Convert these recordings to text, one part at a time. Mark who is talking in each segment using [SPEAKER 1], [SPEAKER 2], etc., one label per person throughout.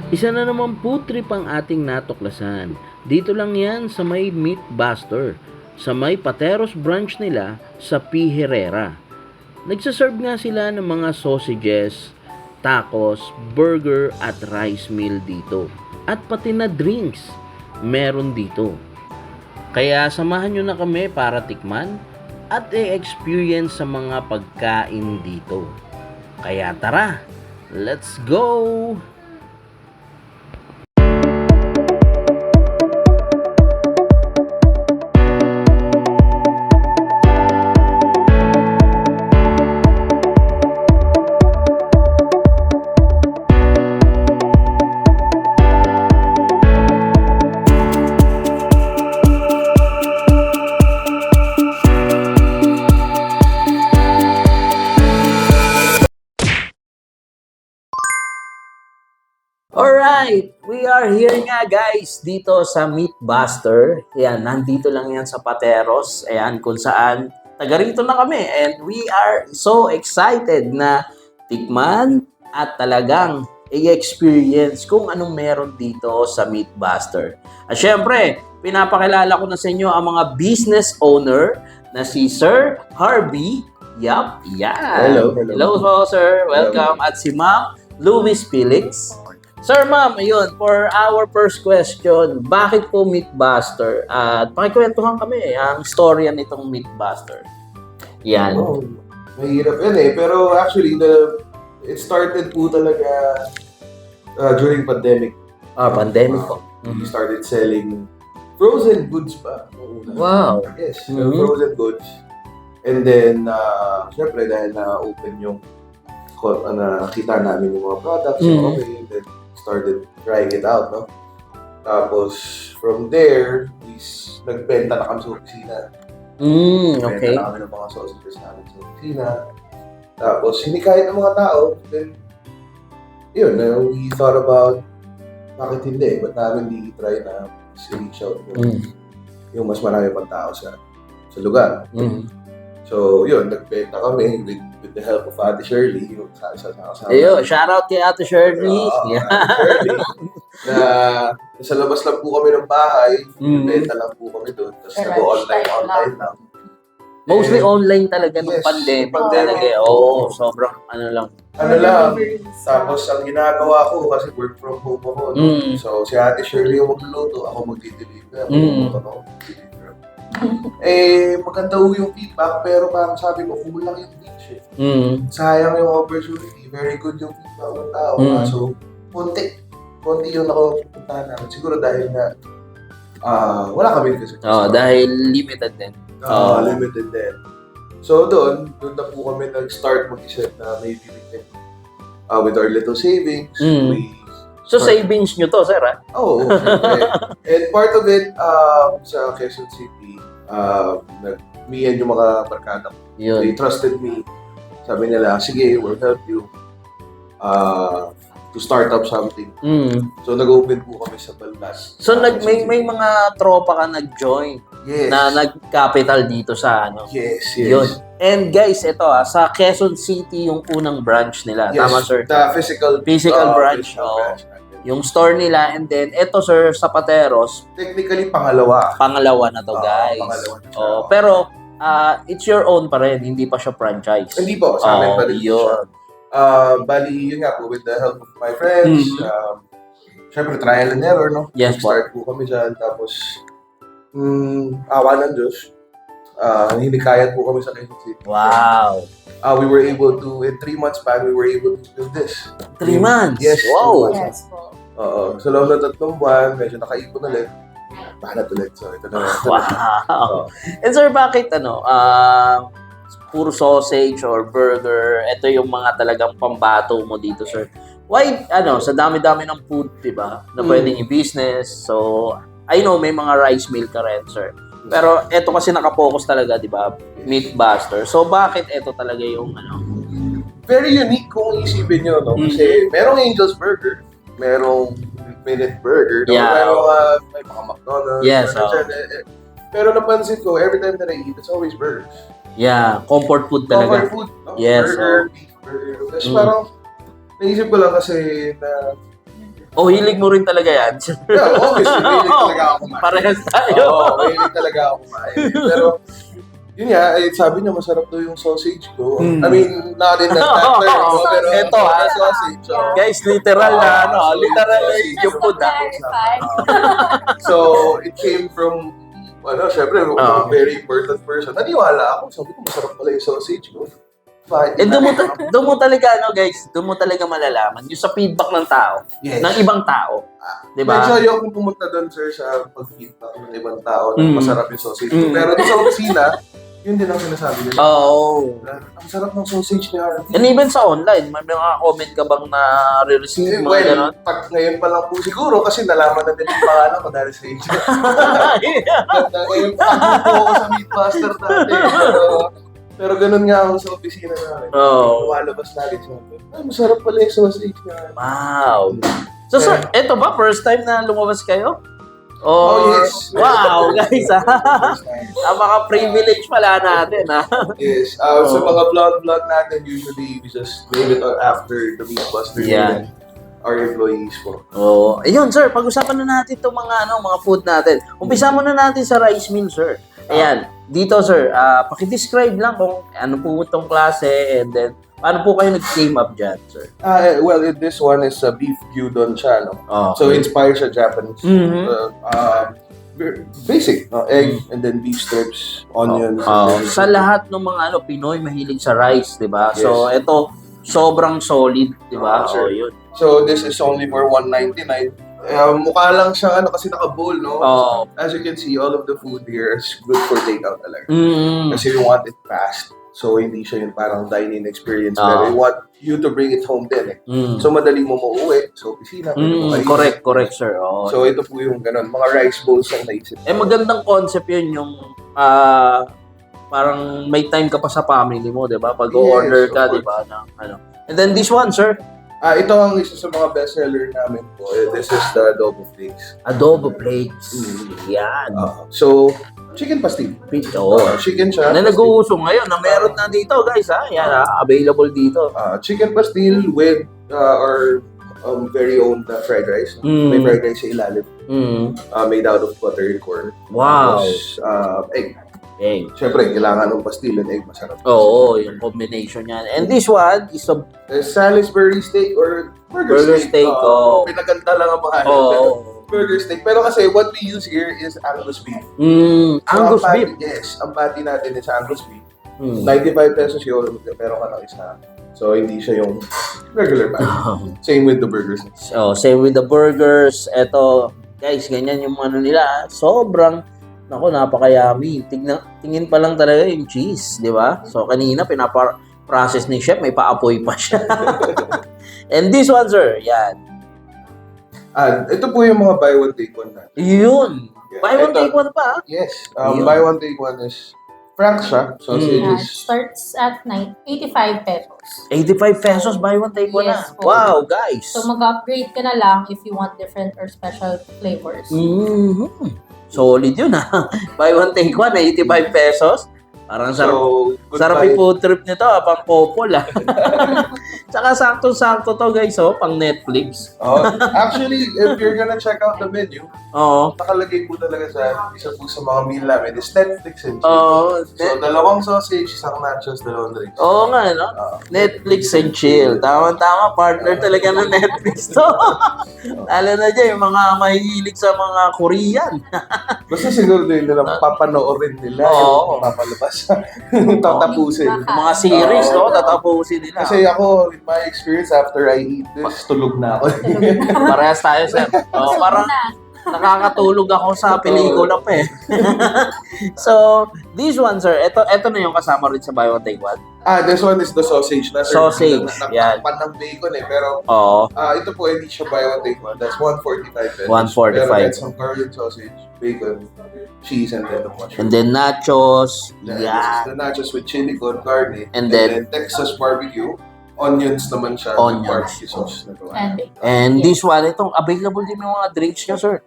[SPEAKER 1] Isa na naman food trip ang ating natuklasan. Dito lang yan sa may Meat Buster, sa may Pateros branch nila sa P. Herrera. Nagsaserve nga sila ng mga sausages, tacos, burger at rice meal dito. At pati na drinks, meron dito. Kaya samahan nyo na kami para tikman at i-experience sa mga pagkain dito. Kaya tara, let's go! Alright, we are here nga guys dito sa Meat Buster. Ayan, nandito lang yan sa Pateros. Ayan, kung saan taga rito na kami. And we are so excited na tikman at talagang i-experience kung anong meron dito sa Meat Buster. At syempre, pinapakilala ko na sa inyo ang mga business owner na si Sir Harvey. Yup, yan.
[SPEAKER 2] Hello.
[SPEAKER 1] Hello po, sir. Welcome. At si Ma'am Louis Felix. Sir, ma'am, ayun, for our first question, bakit po Meatbuster? At pakikwentuhan kami ang storya nitong Meatbuster. Yan.
[SPEAKER 2] Oh, mahirap yan eh. Pero actually, it started po talaga during pandemic.
[SPEAKER 1] Pandemic po.
[SPEAKER 2] We started selling frozen goods pa.
[SPEAKER 1] Wow.
[SPEAKER 2] Yes, frozen goods. And then, syempre, dahil na-open yung nakita namin yung mga products, so okay, and then started trying it out, no? Tapos, from there, nagbenta na kami sa opisina.
[SPEAKER 1] Okay.
[SPEAKER 2] Nagbenta na kami ng mga sausages namin sa opisina. Tapos, hindi kaya ng mga tao. Then, yun, we thought about, bakit hindi? Ba't namin di try na reach out yung mas marami pang tao sa lugar. So, yun, nagbenta kami with the help of Ate Shirley. Yung
[SPEAKER 1] Ayun, shout out kay Ate Shirley.
[SPEAKER 2] Shirley. Sa labas lang po kami ng bahay. Nagbenta lang po kami doon. Tapos nag-online lang.
[SPEAKER 1] Mostly online talaga nung pandemic. Sobrang lang.
[SPEAKER 2] Tapos ang ginagawa ko, kasi work from home ako. So, si Ate Shirley yung magluluto. Ako mag-deliver. Maganda yung feedback, pero parang sabi ko, kulang yung reach. Sayang yung opportunity. Very good yung feedback ng tao. So, konti yung nakapuntahan namin. Siguro dahil nga, wala kami kasi.
[SPEAKER 1] Dahil limited din.
[SPEAKER 2] Limited din. So, doon na po kami nag-start mag-isip na maybe we can, with our little savings,
[SPEAKER 1] So, savings nyo to, sir, ha?
[SPEAKER 2] Oo, syempre. And part of it, sa Quezon City, me and yung mga barkada ko, they trusted me. Sabi nila, sige, we'll help you to start up something. So, nag-open po kami sa Baldas.
[SPEAKER 1] So, may mga tropa ka nag-join na nag-capital dito sa ano?
[SPEAKER 2] Yes.
[SPEAKER 1] Yun. And guys, ito sa Quezon City yung unang branch nila.
[SPEAKER 2] Yes,
[SPEAKER 1] Tama, sir?
[SPEAKER 2] the physical
[SPEAKER 1] branch. Yung store nila, and then ito, sir, sa Pateros.
[SPEAKER 2] Technically, pangalawa.
[SPEAKER 1] Pangalawa na to, guys.
[SPEAKER 2] Pangalawa na siya.
[SPEAKER 1] Pero, it's your own pa rin, hindi pa siya franchise.
[SPEAKER 2] Hindi po, sa amin pa rin siya. Bali, yun nga po, with the help of my friends, syempre, trial and error, no?
[SPEAKER 1] Yes,
[SPEAKER 2] Start po kami dyan, tapos, awa ng Diyos, hinikayat po kami sa Quezon City.
[SPEAKER 1] Wow.
[SPEAKER 2] We were able to, in 3 months span, we were able to build this.
[SPEAKER 1] 3 months?
[SPEAKER 2] Yes.
[SPEAKER 1] Wow.
[SPEAKER 2] 3 months.
[SPEAKER 3] Yes po.
[SPEAKER 2] Sa loob ng 3 buwan, medyo nakaipon ulit. Bahanat ulit. So, ito na.
[SPEAKER 1] Wow. And sir, bakit puro sausage or burger, ito yung mga talagang pambato mo dito, sir? Why, sa dami-dami ng food, diba, na pwedeng i-business. So, I know may mga rice meal ka rin, sir. Pero ito kasi nakapokus talaga, diba, Meatbuster. So, bakit ito talaga yung
[SPEAKER 2] Very unique kung isipin nyo, no? Kasi merong Angel's Burger, merong Minute Burger, no? Merong may mga McDonald's.
[SPEAKER 1] Yes,
[SPEAKER 2] Pero napansin ko, every time that I eat, it's always burgers.
[SPEAKER 1] Yeah, comfort food talaga.
[SPEAKER 2] Comfort food, no?
[SPEAKER 1] Yes,
[SPEAKER 2] Burger, beef burger. Tapos parang, naisip ko lang kasi na
[SPEAKER 1] O hilig mo rin talaga yan, sir?
[SPEAKER 2] Yeah, obviously, mahilig talaga ako kumain.
[SPEAKER 1] Parehas tayo.
[SPEAKER 2] Oo, mahilig talaga ako kumain. Pero, yun nga, sabi niya masarap daw yung sausage ko. I mean, not in that term, no? Pero
[SPEAKER 1] Ito,
[SPEAKER 2] sausage. So,
[SPEAKER 1] guys, literal na, literal na
[SPEAKER 2] sausage.
[SPEAKER 1] yung food.
[SPEAKER 2] So, it came from, syempre, very important person. Naniwala ako. Sabi ko, masarap pala yung sausage ko.
[SPEAKER 1] Doon mo talaga, guys, doon mo talaga malalaman yung sa feedback ng tao,
[SPEAKER 2] Yes.
[SPEAKER 1] ng ibang tao. Diba?
[SPEAKER 2] Medyo ayoko pumunta doon, sir, sa pag-feedback ng ibang tao na masarap yung sausage ko.
[SPEAKER 1] Mm.
[SPEAKER 2] Pero doon sa opisina, yun din ang sinasabi nila.
[SPEAKER 1] Oo.
[SPEAKER 2] Ang sarap ng sausage niya.
[SPEAKER 1] And even sa online, may mga comment ka bang na-receive, mga gano'n?
[SPEAKER 2] Pag ngayon pa lang po siguro kasi nalaman na din yung pangalan ko dahil sa inyo. Ngayon pa lang po ako sa Meatbuster dati. Pero ganun nga ako sa opisina namin.
[SPEAKER 1] Oo.
[SPEAKER 2] Lumalabas lagi siya. Ay, masarap pala yung sausage niya.
[SPEAKER 1] Wow. So, sir, eto ba? First time na lumabas kayo?
[SPEAKER 2] Oh, yes.
[SPEAKER 1] Wow, guys, ha? Napaka-privilege pala natin, ha?
[SPEAKER 2] Yes. Sa mga vlog natin, usually we just name it after the Meatbuster.
[SPEAKER 1] Yeah.
[SPEAKER 2] Our employees po.
[SPEAKER 1] Oh, ayun, sir, pag-usapan na natin itong mga food natin. Umpisa muna natin sa rice meal, sir. Ayan, dito, sir, paki-describe lang kung ano po itong klase and then paano po kayo nag-came up dyan, sir?
[SPEAKER 2] Well, this one is beef gyudon siya, no?
[SPEAKER 1] Oh,
[SPEAKER 2] So, inspired siya Japanese.
[SPEAKER 1] Mhm.
[SPEAKER 2] Basic, no? Egg and then beef strips, onions. and then-
[SPEAKER 1] Sa lahat ng mga Pinoy mahilig sa rice, 'di ba?
[SPEAKER 2] Yes.
[SPEAKER 1] So ito sobrang solid, 'di ba?
[SPEAKER 2] Sure.
[SPEAKER 1] Yun.
[SPEAKER 2] So, this is only for $1.99. Mukha lang siyang kasi naka-bowl, no?
[SPEAKER 1] Oh.
[SPEAKER 2] As you can see, all of the food here is good for takeout talaga.
[SPEAKER 1] Mm.
[SPEAKER 2] Kasi you want it fast. So, hindi siya yung parang dine-in experience.
[SPEAKER 1] Ah.
[SPEAKER 2] Pero you want you to bring it home din, eh.
[SPEAKER 1] Mm.
[SPEAKER 2] So, madali mo mauwi. So, opisina.
[SPEAKER 1] Correct, sir. Oh.
[SPEAKER 2] So, ito po yung ganun. Mga rice bowls ang naisip.
[SPEAKER 1] Magandang concept 'yun yung parang may time ka pa sa family mo, 'di ba? Pag order
[SPEAKER 2] Yes,
[SPEAKER 1] ka,
[SPEAKER 2] of
[SPEAKER 1] 'di ba? And then this one, sir,
[SPEAKER 2] Ito ang isa sa mga bestseller namin po. This is the adobo flakes.
[SPEAKER 1] adobo plates.
[SPEAKER 2] Mm.
[SPEAKER 1] Yan.
[SPEAKER 2] So, chicken pastil.
[SPEAKER 1] Pito.
[SPEAKER 2] Chicken siya.
[SPEAKER 1] Na nag-uuso ngayon na meron na dito, guys, ha? Yan, available dito.
[SPEAKER 2] Chicken pastil with our very own fried rice.
[SPEAKER 1] Mm.
[SPEAKER 2] May fried rice sa ilalim.
[SPEAKER 1] Mm.
[SPEAKER 2] Made out of butter and corn.
[SPEAKER 1] Wow.
[SPEAKER 2] Tapos, egg.
[SPEAKER 1] Egg.
[SPEAKER 2] Siyempre, kailangan ng pastil and egg. Masarap.
[SPEAKER 1] Oo, yung combination yan. And this one is a
[SPEAKER 2] Salisbury steak or
[SPEAKER 1] Burger steak, oh.
[SPEAKER 2] Pinaganda lang ang pangalan.
[SPEAKER 1] oh,
[SPEAKER 2] Burger steak. Pero kasi what we use here is Angus beef.
[SPEAKER 1] Angus
[SPEAKER 2] ang
[SPEAKER 1] beef.
[SPEAKER 2] Yes, ang patty natin is Angus beef.
[SPEAKER 1] Mm.
[SPEAKER 2] 95 pesos yun, pero ka lang isa. So, hindi siya yung regular patty. Same with the burgers.
[SPEAKER 1] So, same with the burgers. Eto, guys, ganyan yung nila. Sobrang, napaka-yummy. Tingin pa lang talaga yung cheese, di ba? So, kanina, process ni chef, may paapoy pa siya. And this one, sir, yan.
[SPEAKER 2] Ito po yung mga buy one take one natin.
[SPEAKER 1] Yun.
[SPEAKER 2] Yeah.
[SPEAKER 1] Buy one,
[SPEAKER 2] Ito-
[SPEAKER 1] take one pa.
[SPEAKER 2] Yes.
[SPEAKER 1] Yun.
[SPEAKER 2] Buy one take one is frank siya. Sausage
[SPEAKER 3] Yeah, it
[SPEAKER 2] is
[SPEAKER 3] starts at 85 pesos.
[SPEAKER 1] 85 pesos, buy one, take one
[SPEAKER 3] Yes,
[SPEAKER 1] na.
[SPEAKER 3] po.
[SPEAKER 1] Wow, guys.
[SPEAKER 3] So mag-upgrade ka na lang if you want different or special flavors.
[SPEAKER 1] Mhm. Solid yun, ha. Buy one, take one, 85 pesos. Parang sarap.
[SPEAKER 2] so good
[SPEAKER 1] Sarap
[SPEAKER 2] buy.
[SPEAKER 3] Mm.
[SPEAKER 1] yung food trip nito, pang couple, ah. Tsaka sakto-sakto to, guys, pang Netflix.
[SPEAKER 2] Actually, if you're gonna check out the menu,
[SPEAKER 1] Oo.
[SPEAKER 2] nakalagay po talaga sa isa po sa mga meal namin is Netflix and chill.
[SPEAKER 1] Oo.
[SPEAKER 2] So, dalawang sausage, isang nachos, dalawang drinks.
[SPEAKER 1] Oo nga, no? Netflix and chill. Tama-tama, partner talaga ng Netflix to. Lalo na dyan, yung mga mahihilig sa mga Korean.
[SPEAKER 2] Basta siguro din nila papanoorin nila
[SPEAKER 1] Oo.
[SPEAKER 2] yung papalabas. Tatapusin.
[SPEAKER 1] Mga series, no? Tatapusin nila.
[SPEAKER 2] Kasi ako, in my experience, after I eat this, tulog na ako.
[SPEAKER 1] Parehas tayo, sir. Oh, parang nakakatulog ako sa pelikula pa eh. So, this one, sir, ito na yung kasama rin sa buy one, take one.
[SPEAKER 2] This one is the sausage. Na
[SPEAKER 1] Sausage, yan.
[SPEAKER 2] Nakakpan ng bacon eh. Pero
[SPEAKER 1] Oo.
[SPEAKER 2] ito po, hindi siya buy one, take one. That's 145 pesos.
[SPEAKER 1] 145.
[SPEAKER 2] Pero it's some Korean sausage, bacon, cheese, and then the mushroom.
[SPEAKER 1] And then nachos.
[SPEAKER 2] Then, this is
[SPEAKER 1] Yeah.
[SPEAKER 2] the nachos with chili con carne.
[SPEAKER 1] And then-
[SPEAKER 2] Texas barbecue. Onions naman siya.
[SPEAKER 1] Onions.
[SPEAKER 2] Barbecue sauce na gawa.
[SPEAKER 3] And bacon.
[SPEAKER 1] And this one, itong available din yung mga drinks niya, sir.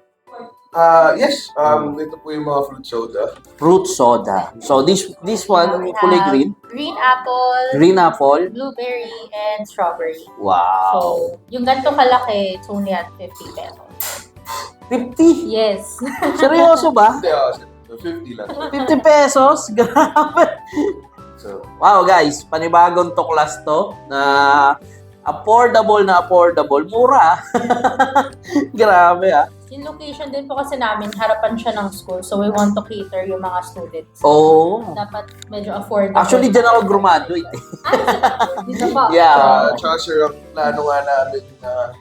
[SPEAKER 2] Yes, ito po yung mga fruit soda.
[SPEAKER 1] Fruit soda. So this one,
[SPEAKER 3] We
[SPEAKER 1] kulay
[SPEAKER 3] have
[SPEAKER 1] green.
[SPEAKER 3] Green apple,
[SPEAKER 1] Green apple.
[SPEAKER 3] blueberry, and strawberry.
[SPEAKER 1] Wow.
[SPEAKER 3] So, yung ganito kalaki, it's only at 50 pesos.
[SPEAKER 1] 50?
[SPEAKER 3] Yes.
[SPEAKER 1] Seryoso ba?
[SPEAKER 2] Hindi, 50 lang.
[SPEAKER 1] 50 pesos? Grabe.
[SPEAKER 2] So,
[SPEAKER 1] Wow guys, panibagong tuklas to na affordable na affordable. Mura. Grabe ah.
[SPEAKER 3] Yung location din po kasi namin, harapan siya ng school. So, we want to cater yung mga students.
[SPEAKER 1] Oh.
[SPEAKER 3] Dapat medyo affordable.
[SPEAKER 1] Actually, dyan ako graduate eh.
[SPEAKER 3] Dito po.
[SPEAKER 1] Yeah.
[SPEAKER 2] tsaka sir, ang plano nga namin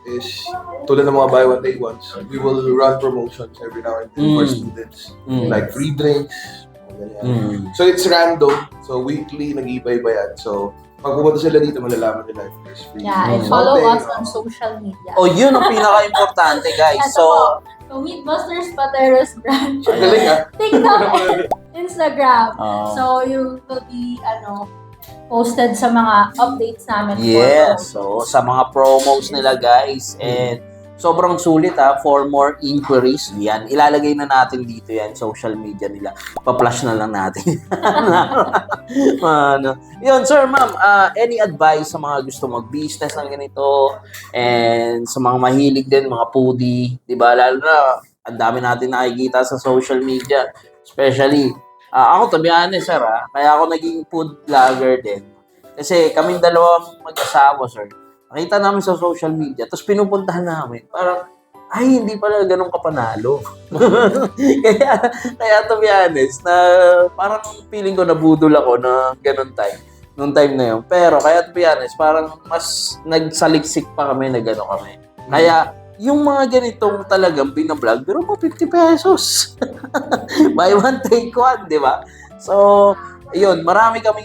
[SPEAKER 2] is tulad ng mga buy one day ones, we will run promotions every now and then for students. Like free drinks, mga ganyan. So it's random. So weekly, nag-iba-iba yan. So pag pumunta sila dito, malalaman nila if there's free.
[SPEAKER 3] Yeah, and follow us on social media.
[SPEAKER 1] Oh, yun ang pinaka-importante guys. So,
[SPEAKER 3] Meatbusters Pateros branch.
[SPEAKER 2] Ang galing ah.
[SPEAKER 3] TikTok and Instagram.
[SPEAKER 1] oh.
[SPEAKER 3] So, you will be, posted sa mga updates namin.
[SPEAKER 1] Yes. So, sa mga promos nila guys. And sobrang sulit for more inquiries. Yan. Ilalagay na natin dito yan. Social media nila. Pa-flash na lang natin. Yun, sir, ma'am. Any advice sa mga gusto mag-business ng ganito? And sa mga mahilig din, mga foodie. Diba? Lalo na, ang dami natin nakikita sa social media. Especially, ako, to be honest, sir, kaya ako naging food vlogger din. Kasi kaming dalawang mag-asawa, sir. Nakita namin sa social media, tapos pinupuntahan namin. Parang, ay, hindi pala ganun kapanalo. kaya to be honest, na parang feeling ko nabudol ako na ganun time. Nung time na yun. Pero kaya to be honest, parang mas nagsaliksik pa kami na gano'n kami. Kaya, yung mga ganitong talagang binablog, pero po 50 pesos. Buy one, take one, di ba? So, yun, marami kami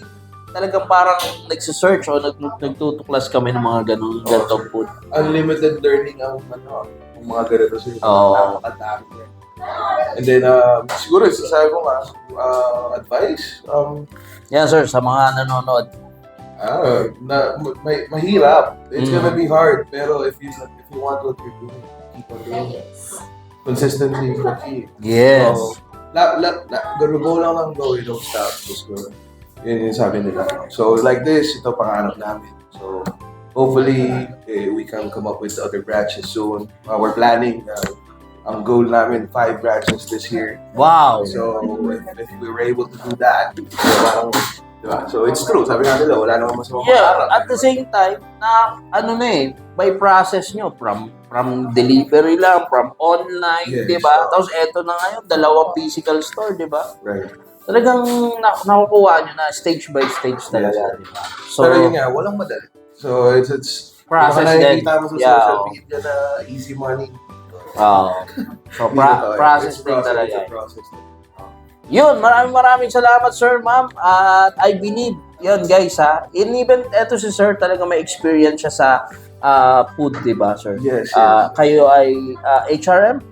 [SPEAKER 1] talagang parang nagsisearch o nagtutuklas kami ng mga ganitong food.
[SPEAKER 2] Unlimited learning ang mga ganito sir.
[SPEAKER 1] Oo.
[SPEAKER 2] Napakadami yan. And then, siguro, sasabi ko nga, advice,
[SPEAKER 1] Yan sir, sa mga nanonood.
[SPEAKER 2] mahirap. It's gonna be hard. Pero if you want what you're doing, keep on doing it.
[SPEAKER 3] Yes.
[SPEAKER 2] Consistency is the key.
[SPEAKER 1] Yes.
[SPEAKER 2] So, go lang ng go, you don't stop. Just go. Yun yung sabi nila. So, like this, ito pangarap namin. So, hopefully, we can come up with other branches soon. We're planning, ang goal namin, 5 branches this year.
[SPEAKER 1] Wow.
[SPEAKER 2] So, if we were able to do that, parang, diba? So, it's true. Sabi nga nila, wala namang masamang
[SPEAKER 1] Yeah, at the same time, na by process nyo, from delivery lang, from online,
[SPEAKER 2] Yes.
[SPEAKER 1] di ba? Tapos eto na ngayon, 2 physical store, di ba?
[SPEAKER 2] Right.
[SPEAKER 1] Talagang nakukuha nyo na stage by stage talaga,
[SPEAKER 2] Yes.
[SPEAKER 1] di ba? So,
[SPEAKER 2] Pero yun nga, walang madali. So, it's
[SPEAKER 1] process
[SPEAKER 2] baka
[SPEAKER 1] din.
[SPEAKER 2] nakikita mo sa
[SPEAKER 1] Yeah.
[SPEAKER 2] social media na easy money.
[SPEAKER 1] So,
[SPEAKER 2] Hindi totoo.
[SPEAKER 1] process
[SPEAKER 2] It's
[SPEAKER 1] din talaga.
[SPEAKER 2] It's a process.
[SPEAKER 1] Yun, maraming salamat, sir, ma'am. At I believe, yun, guys, even eto si sir, talaga may experience siya sa food, di ba, sir?
[SPEAKER 2] Yes.
[SPEAKER 1] Kayo ay HRM?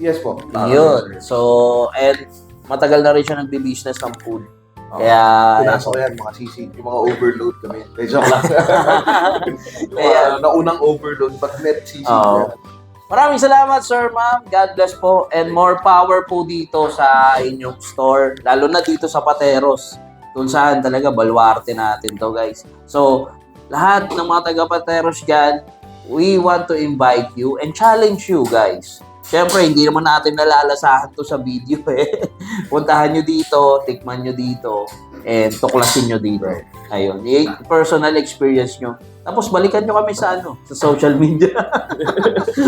[SPEAKER 2] Yes po.
[SPEAKER 1] Yun. So, and matagal na rin siya nagbi-business ng food. Kaya,
[SPEAKER 2] pinasok ko yan, mga CC, yung mga overload kami. Joke lang. Yung
[SPEAKER 1] Kaya-
[SPEAKER 2] mga naunang overload, but net CC.
[SPEAKER 1] Oo. Maraming salamat, sir, ma'am. God bless po. And more power po dito sa inyong store. Lalo na dito sa Pateros. Kung saan talaga baluarte natin to, guys. So, lahat ng mga taga-Pateros dyan, we want to invite you and challenge you, guys. Siyempre, hindi naman natin nalalasahan to sa video eh. Puntahan nyo dito, tikman nyo dito, and tuklasin nyo dito. Ayun, yung personal experience nyo. Tapos balikan nyo kami sa sa social media.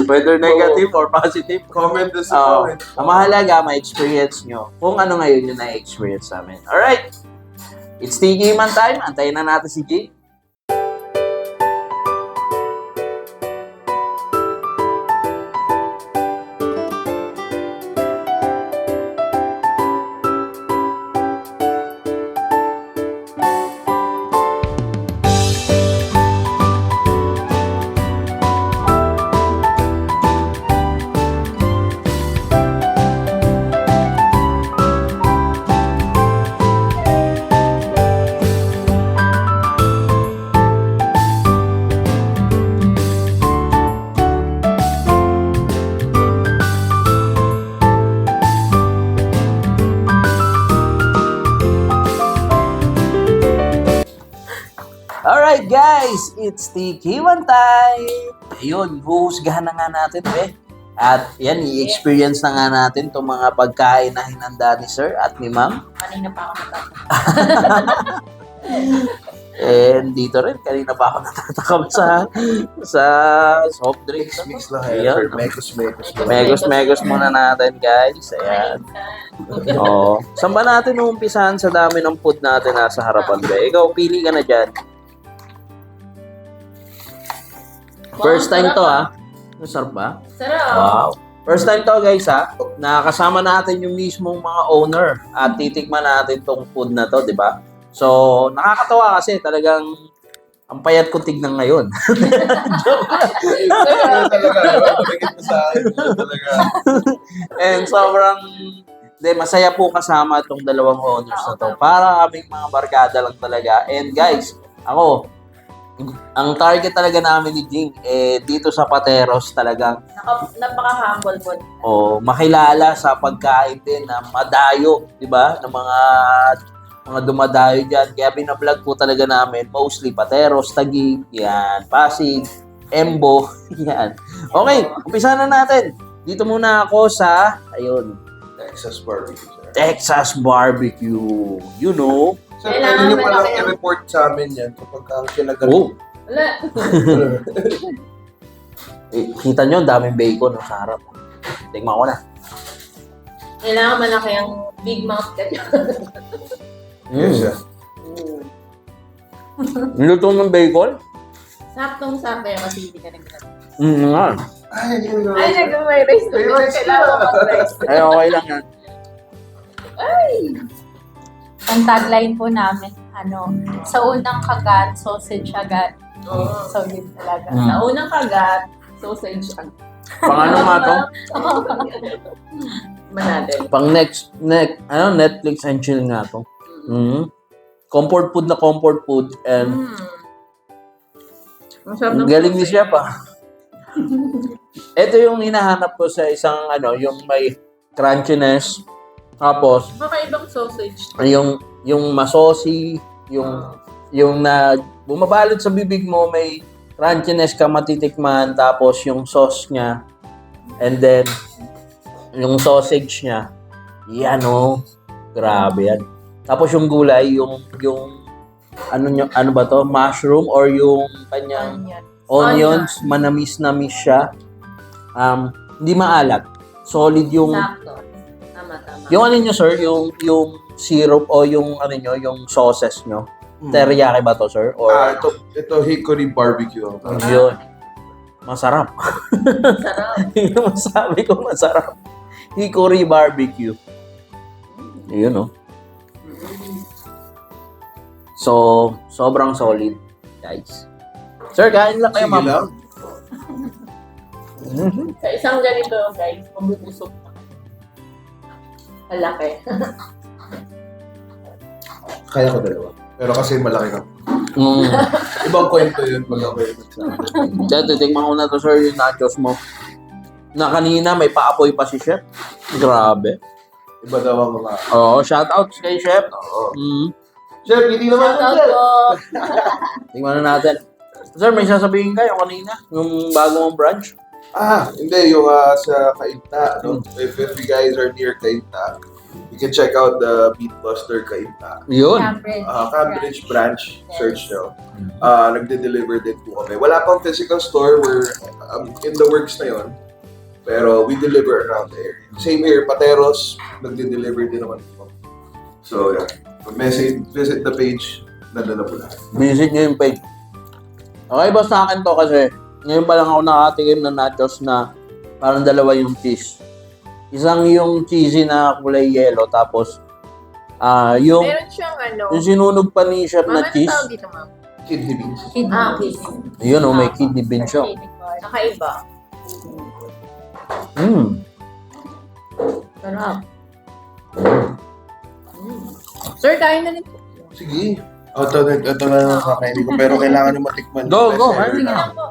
[SPEAKER 1] Whether negative or positive.
[SPEAKER 2] Comment this
[SPEAKER 1] Oo.
[SPEAKER 2] comment.
[SPEAKER 1] Ang mahalaga, ma-experience nyo kung ano ngayon yung na-experience namin. Alright! It's TJ Man time. Antayin na natin si Jay. Alright guys, it's Tikiwan time! Ayun, huhusgahan na nga natin At yan, i-experience na nga natin itong mga pagkain na hinanda ni Sir at ni Ma'am.
[SPEAKER 3] Kanina pa ako natatapos.
[SPEAKER 1] And dito rin, kanina pa ako natatakam sa soft drinks.
[SPEAKER 2] Mix lang
[SPEAKER 1] Ayan. Megos muna natin guys. Ayan. Oo. Saan ba natin uumpisahan sa dami ng food natin nasa harapan ba? Ikaw, pili ka na dyan. First time to Masarap ba?
[SPEAKER 3] Sarap.
[SPEAKER 1] Wow. First time to guys nakakasama natin yung mismong mga owner at titikman natin tong food na to, di ba? So, nakakatawa kasi talagang ang payat ko tignan ngayon. And sobrang masaya po kasama itong dalawang owners na to. Para kaming mga barkada lang talaga. And guys, ako, ang target talaga namin ni Jing, dito sa Pateros talagang
[SPEAKER 3] Napaka-humble po.
[SPEAKER 1] makilala sa pagkain din na madayo, di ba? Ng mga dumadayo dyan. Kaya binablog po talaga namin, mostly Pateros, Taguig, yan, Pasig, Embo, yan. Okay, umpisa na natin. Dito muna ako sa,
[SPEAKER 2] Texas barbecue, sir.
[SPEAKER 1] Texas barbecue. You know?
[SPEAKER 2] Sir,
[SPEAKER 3] Kailangan
[SPEAKER 2] pwede nyo
[SPEAKER 3] ba
[SPEAKER 2] palang
[SPEAKER 3] natin-
[SPEAKER 2] i-report sa amin yan kapag ang kinagal.
[SPEAKER 1] Oh,
[SPEAKER 3] Wala.
[SPEAKER 1] kita nyo, ang daming bacon sa harap. Tingnan ko na.
[SPEAKER 3] Kailangan malaki ang big mouth ka dyan.
[SPEAKER 2] Yes, sir.
[SPEAKER 1] Niluto ng bacon?
[SPEAKER 3] Saktong-sakto yung kasi hindi ka nag-rice.
[SPEAKER 1] Nga.
[SPEAKER 2] Ay, yun na.
[SPEAKER 3] Ay, nag-may rice na.
[SPEAKER 2] May rice
[SPEAKER 3] Kailangan
[SPEAKER 2] na.
[SPEAKER 3] mo mag-rice.
[SPEAKER 1] Ay, okay lang yan.
[SPEAKER 3] Ang tagline po namin, sa unang kagat, sausage agad. Solid talaga.
[SPEAKER 1] Mm.
[SPEAKER 3] Sa unang kagat, sausage agad.
[SPEAKER 1] Pang ano nga to?
[SPEAKER 3] Manadin.
[SPEAKER 1] Pang Netflix and chill nga to. Comfort food and ang galing ni Chef Ito yung hinahanap ko sa isang yung may crunchiness. Tapos
[SPEAKER 3] Makaibang sausage.
[SPEAKER 1] yung masosi, yung na bumabalot sa bibig mo, may crunchiness ka matitikman, tapos yung sauce niya, and then yung sausage niya, yan grabe yan. Tapos yung gulay, yung ano ba to, mushroom or yung kanyang onions, manamis-namis siya. Hindi maalat. Solid yung
[SPEAKER 3] Sakto. Tama.
[SPEAKER 1] yung ano nyo, sir, yung syrup o yung yung sauces nyo. Teriyaki ba to, sir? Or
[SPEAKER 2] ito hickory barbecue.
[SPEAKER 1] yun. Masarap.
[SPEAKER 3] Sarap.
[SPEAKER 1] Yung masabi ko, masarap. Hickory barbecue. Yun, So, sobrang solid, guys. Sir, kain lang kayo,
[SPEAKER 2] Sige
[SPEAKER 1] ma'am.
[SPEAKER 2] lang.
[SPEAKER 3] Sa isang ganito, guys, mabubusog pa. Malaki.
[SPEAKER 2] Kaya ko dalawa. Pero kasi malaki ka.
[SPEAKER 1] Mm.
[SPEAKER 2] Ibang kwento yun pag ako yun.
[SPEAKER 1] Diyan, titigman ko na to, sir, yung nachos mo. Na kanina, may paapoy pa si Chef. Grabe.
[SPEAKER 2] Iba daw ang mga...
[SPEAKER 1] Oo, shoutouts kay Chef.
[SPEAKER 2] Oo.
[SPEAKER 1] Chef, hindi naman
[SPEAKER 3] Shoutout po.
[SPEAKER 1] Tingnan na natin. Sir, may sasabihin kayo kanina, yung bago mong branch.
[SPEAKER 2] Hindi. Yung sa Cainta. If you guys are near Cainta, you can check out the Meatbuster Cainta.
[SPEAKER 1] Yun.
[SPEAKER 2] Cambridge branch. Search nyo. Nagde-deliver din po kami. Wala pang physical store. We're in the works na yun. Pero we deliver around the area. Same here, Pateros, nagde-deliver din naman po. So, yeah. Visit the page, nandun na po lahat.
[SPEAKER 1] Visit nyo yung page. Okay ba sa akin to kasi ngayon pa lang ako nakatikim ng nachos na parang dalawa yung cheese. Isang yung cheesy na kulay yellow tapos yung
[SPEAKER 3] Meron siyang
[SPEAKER 1] yung sinunog pa ni Chef na cheese.
[SPEAKER 3] dito, ma'am?
[SPEAKER 2] Kidney beans.
[SPEAKER 3] Kidney.
[SPEAKER 1] Yun may kidney bean siya.
[SPEAKER 3] Nakaiba. Sarap. Sir, kain na rin po.
[SPEAKER 2] Sige. Ito na lang kakainin ko. Pero kailangan nyo matikman.
[SPEAKER 1] Go,
[SPEAKER 2] yung
[SPEAKER 1] go.
[SPEAKER 2] best seller
[SPEAKER 3] Sige
[SPEAKER 2] na.
[SPEAKER 3] lang po.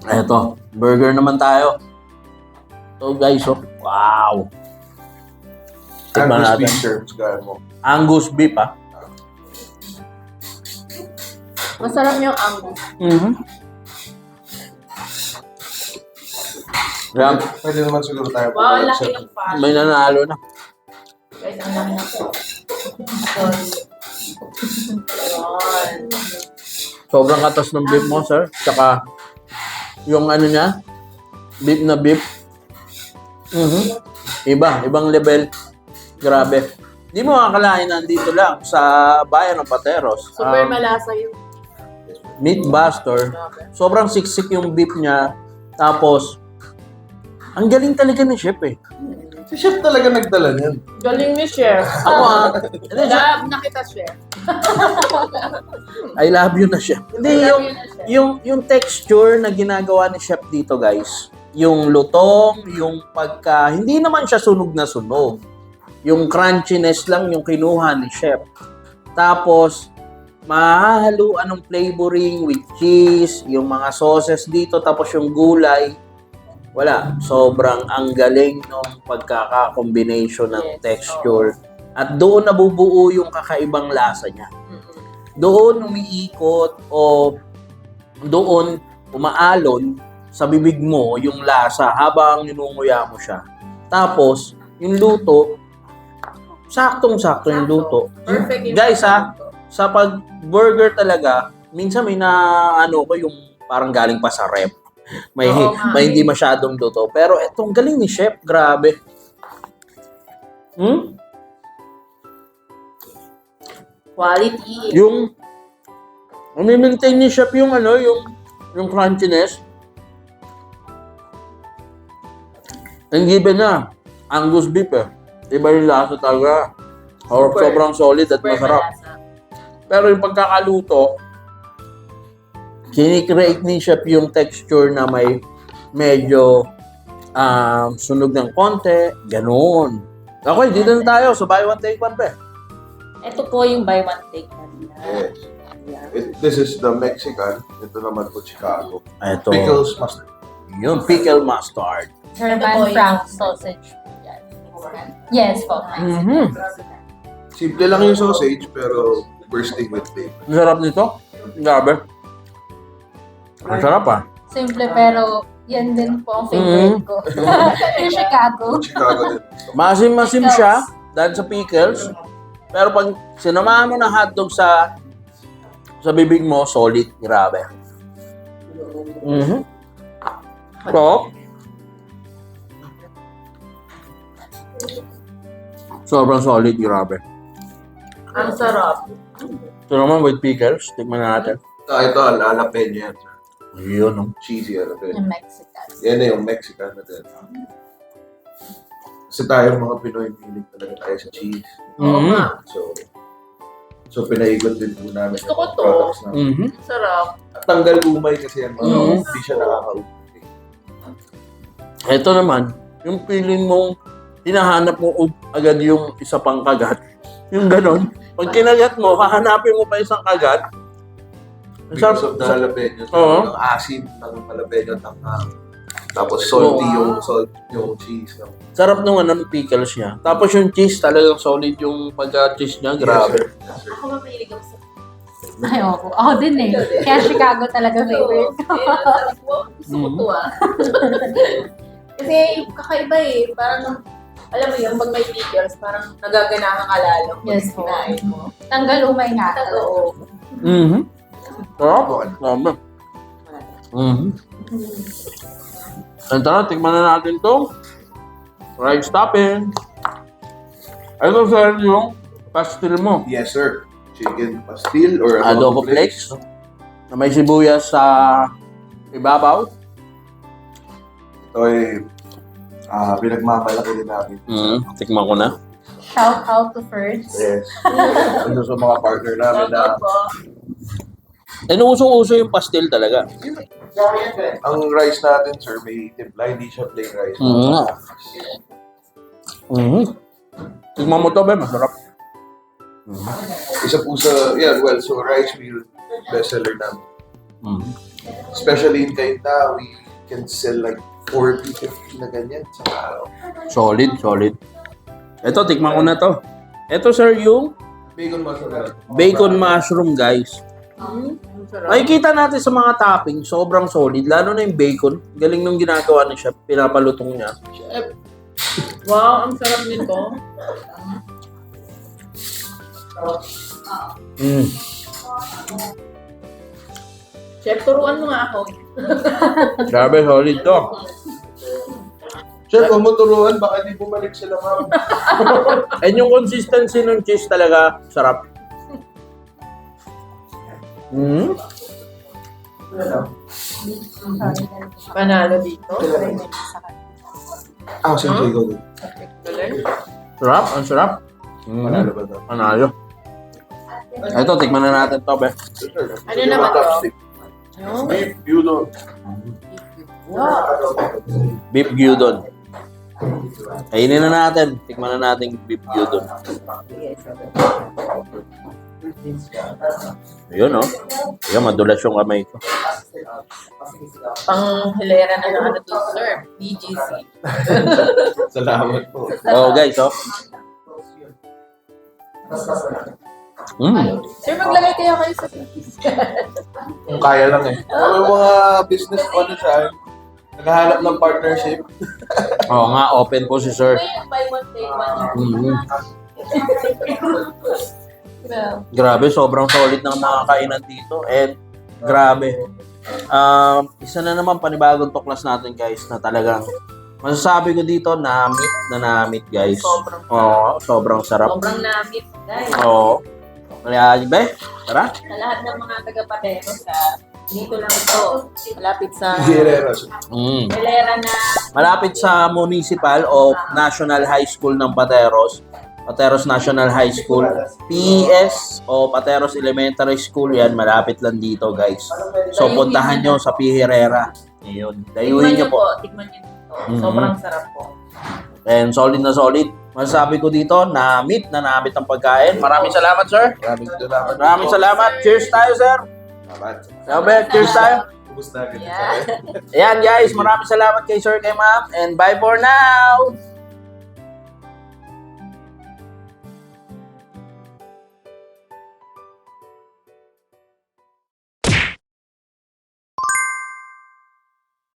[SPEAKER 1] Eto, burger naman tayo. So guys, wow. Tikman
[SPEAKER 2] Angus
[SPEAKER 1] natin.
[SPEAKER 2] beef, sir. Gaya mo.
[SPEAKER 1] Angus beef
[SPEAKER 3] Masarap yung angus.
[SPEAKER 1] Mhm. Yan,
[SPEAKER 2] Pwede naman siguro tayo.
[SPEAKER 3] Wow, ang laki ng pan.
[SPEAKER 1] may nanalo na.
[SPEAKER 3] Guys, ang laki ng pan. Yun.
[SPEAKER 1] Sobrang katas ng beef mo, sir. Tsaka, yung ano niya, beef na beef. Mhm. Ibang level. Grabe. Di mo akalain nandito lang sa bayan ng Pateros.
[SPEAKER 3] Super malasa yung
[SPEAKER 1] Meat Buster. Sobrang siksik yung beef niya. Tapos, ang galing talaga ni Chef eh.
[SPEAKER 2] Si chef talaga nagdala niyan.
[SPEAKER 3] galing ni Chef.
[SPEAKER 1] Ako
[SPEAKER 3] Love na kita, Chef.
[SPEAKER 1] I love you na Chef. Hindi, yung texture na ginagawa ni Chef dito guys. Yung lutong, yung pagka, hindi naman siya sunog na sunog. Yung crunchiness lang yung kinuha ni Chef. Tapos, mahahaluan ng flavoring with cheese, yung mga sauces dito, tapos yung gulay. Wala. Sobrang ang galing ng pagkaka-combination ng texture. At doon nabubuo yung kakaibang lasa niya. Doon umiikot o doon umaalon sa bibig mo yung lasa habang ninunguya mo siya. Tapos, yung luto, saktong-sakto yung luto.
[SPEAKER 3] Perfect yung
[SPEAKER 1] Guys ha, sa pag-burger talaga, minsan may na ano ko yung parang galing pa sa rep. May,
[SPEAKER 3] Oo nga.
[SPEAKER 1] may hindi masyadong luto. Pero etong galing ni Chef, grabe.
[SPEAKER 3] Quality.
[SPEAKER 1] Yung maintain ni Chef yung ano, yung crunchiness. And given na, Angus beef eh. Iba yung lasa talaga. Or
[SPEAKER 3] Super.
[SPEAKER 1] sobrang solid at
[SPEAKER 3] Super
[SPEAKER 1] masarap.
[SPEAKER 3] malasa.
[SPEAKER 1] Pero yung pagkakaluto, kinikreate ni Chef yung texture na may medyo sunog ng konti, ganoon. Okay, dito na tayo. So, buy one, take one, pe.
[SPEAKER 3] Ito po yung buy one take one.
[SPEAKER 2] Yes.
[SPEAKER 3] Yeah.
[SPEAKER 2] This is the Mexican. Ito naman po Chicago.
[SPEAKER 1] Ito.
[SPEAKER 2] Pickles mustard.
[SPEAKER 1] Yun, pickle mustard.
[SPEAKER 3] Ito po
[SPEAKER 4] Herman
[SPEAKER 3] yung-
[SPEAKER 4] Frank sausage. Yes po.
[SPEAKER 1] Mhm.
[SPEAKER 2] Simple lang yung sausage pero bursting with flavor.
[SPEAKER 1] Ang sarap nito. Grabe. Ang sarap ah.
[SPEAKER 4] Simple pero yan din po ang favorite ko. Yung Chicago.
[SPEAKER 2] Chicago din.
[SPEAKER 1] Masim-masim siya dahil sa pickles. Pero pag sinamahan mo ng hotdog sa bibig mo, solid. Grabe. Mhm. So, sobrang solid. Grabe.
[SPEAKER 3] Ang sarap.
[SPEAKER 1] Ito naman with pickles. Tikman na natin.
[SPEAKER 2] Ito, jalapeno yan. Sir.
[SPEAKER 1] Yun. No?
[SPEAKER 2] Cheesy jalapeno.
[SPEAKER 4] Yung Mexican.
[SPEAKER 2] Yan na yung Mexican na din. Kasi tayo mga Pinoy, piling talaga tayo sa cheese.
[SPEAKER 3] Oo
[SPEAKER 1] Mhm.
[SPEAKER 3] nga.
[SPEAKER 2] So pinaigot din po namin
[SPEAKER 3] Gusto ko
[SPEAKER 2] yung
[SPEAKER 3] to.
[SPEAKER 2] products namin.
[SPEAKER 1] Mhm.
[SPEAKER 3] Sarap.
[SPEAKER 2] At tanggal umay kasi yan.
[SPEAKER 1] Mhm.
[SPEAKER 2] Hindi siya nakaka-umay.
[SPEAKER 1] Ito naman, yung feeling mong hinahanap mo agad yung isa pang kagat. Yung ganon. Pag kinagat mo, hahanapin mo pa isang kagat.
[SPEAKER 2] Because of the jalapeno.
[SPEAKER 1] Oo.
[SPEAKER 2] Ang asin ng jalapeno tanghang. Tapos salty
[SPEAKER 1] Oo.
[SPEAKER 2] yung cheese. No?
[SPEAKER 1] Sarap nung ano, ng pickles niya. Tapos yung cheese, talagang solid yung pagka-cheese niya. Grabe.
[SPEAKER 2] Yes, sir.
[SPEAKER 3] Ako mapilig ako sa
[SPEAKER 4] Ay, ako. Ako din eh. Kaya Chicago talaga favorite ko.
[SPEAKER 3] Gusto ko to ah. Kasi kakaiba eh. Parang, alam mo yun, pag may pickles, parang nagaganahan ka lalo. pag
[SPEAKER 4] Yes po.
[SPEAKER 3] kinain mo.
[SPEAKER 4] Tanggal umay nga.
[SPEAKER 3] Totoo.
[SPEAKER 1] Mhm. Sarap.
[SPEAKER 2] Oo.
[SPEAKER 1] Grabe. Mhm. And tara, tingnan na natin to. Rice topping. Ito sir, yung pastil mo.
[SPEAKER 2] Yes, sir. Chicken pastil or
[SPEAKER 1] Adobo flakes. Na may sibuyas sa ibabaw.
[SPEAKER 2] Ito ay pinagmamalaki din namin.
[SPEAKER 1] Tikman ko na.
[SPEAKER 4] Shout out to Ferds.
[SPEAKER 2] Yes. Ito sa mga partner namin na
[SPEAKER 3] Totoo po.
[SPEAKER 1] And usong-uso yung pastil talaga.
[SPEAKER 2] ang rice natin, sir, may timpla. Hindi siya plain rice.
[SPEAKER 1] Mhm. Mhm. Tikman mo to, be. Masarap.
[SPEAKER 2] Isa po sa, yeah, well, so rice meal bestseller namin.
[SPEAKER 1] Mhm.
[SPEAKER 2] Especially in Kainta, we can sell like 40, 50 na ganyan sa araw.
[SPEAKER 1] Solid, solid. Ito, tikman ko na to. Ito, sir, yung
[SPEAKER 2] Bacon mushroom.
[SPEAKER 1] bacon mushroom, guys. Nakikita natin sa mga topping, sobrang solid. Lalo na yung bacon. Galing nung ginagawa ni Chef. Pinapalutong niya.
[SPEAKER 3] Wow, ang sarap nito.
[SPEAKER 1] Mm.
[SPEAKER 3] Chef, turuan mo nga ako.
[SPEAKER 1] Grabe, solid to.
[SPEAKER 2] Chef, kung mo turuan, baka di bumalik sila, ma'am.
[SPEAKER 1] And yung consistency ng cheese talaga, sarap. Mm.
[SPEAKER 3] Panalo dito.
[SPEAKER 2] Sige, go.
[SPEAKER 1] Sarap, ang sarap.
[SPEAKER 2] Manalo ba ito?
[SPEAKER 1] Panalo. Ito, tikman na natin to, be.
[SPEAKER 3] Ano naman to? Ano?
[SPEAKER 2] Beef gyudon.
[SPEAKER 3] Wow.
[SPEAKER 1] Beef gyudon. Kainin na natin. Tikman na natin yung beef gyudon. Ayun, oh. Ayun, madulas yung kamay ko.
[SPEAKER 3] Pang hilera na ng ano to, sir. BGC.
[SPEAKER 2] Salamat po.
[SPEAKER 1] Oh, guys, oh. Mm.
[SPEAKER 3] Sir, maglagay kayo kayo sa cookies.
[SPEAKER 2] Kung kaya lang eh. Yung mga business ko ano siya, naghahanap ng partnership.
[SPEAKER 1] Oo nga, open po si Sir.
[SPEAKER 3] May buy one, take one.
[SPEAKER 1] Mhm.
[SPEAKER 3] Well,
[SPEAKER 1] Grabe, sobrang solid ng mga kainan dito. And grabe. Isa na naman panibagong tuklas natin, guys, na talagang masasabi ko dito, na-meet, guys.
[SPEAKER 3] sobrang
[SPEAKER 1] Oo, sobrang sarap.
[SPEAKER 3] sobrang namit, guys.
[SPEAKER 1] Oo. Kaya, be, tara.
[SPEAKER 3] Sa lahat ng mga taga-Patero sa dito lang ito. Malapit sa
[SPEAKER 2] Guerreros.
[SPEAKER 1] Mm.
[SPEAKER 3] hilera na
[SPEAKER 1] Malapit sa Municipal o National High School ng Pateros. Pateros National High School. PES o Pateros Elementary School, yan, malapit lang dito, guys. So, puntahan nyo sa P. Herrera. Ayun. Dayuhin nyo po.
[SPEAKER 3] Tikman nyo dito.
[SPEAKER 1] Mhm.
[SPEAKER 3] Sobrang sarap po.
[SPEAKER 1] And solid na solid. Masasabi ko dito, na-meet ang pagkain. Maraming salamat, sir.
[SPEAKER 2] Maraming salamat.
[SPEAKER 1] Maraming salamat. Cheers tayo, sir.
[SPEAKER 2] Salamat.
[SPEAKER 1] Sabi, cheers tayo.
[SPEAKER 2] Kumusta ka?
[SPEAKER 3] Yeah.
[SPEAKER 1] Ayan, guys. Maraming salamat kay sir, kay ma'am. And bye for now.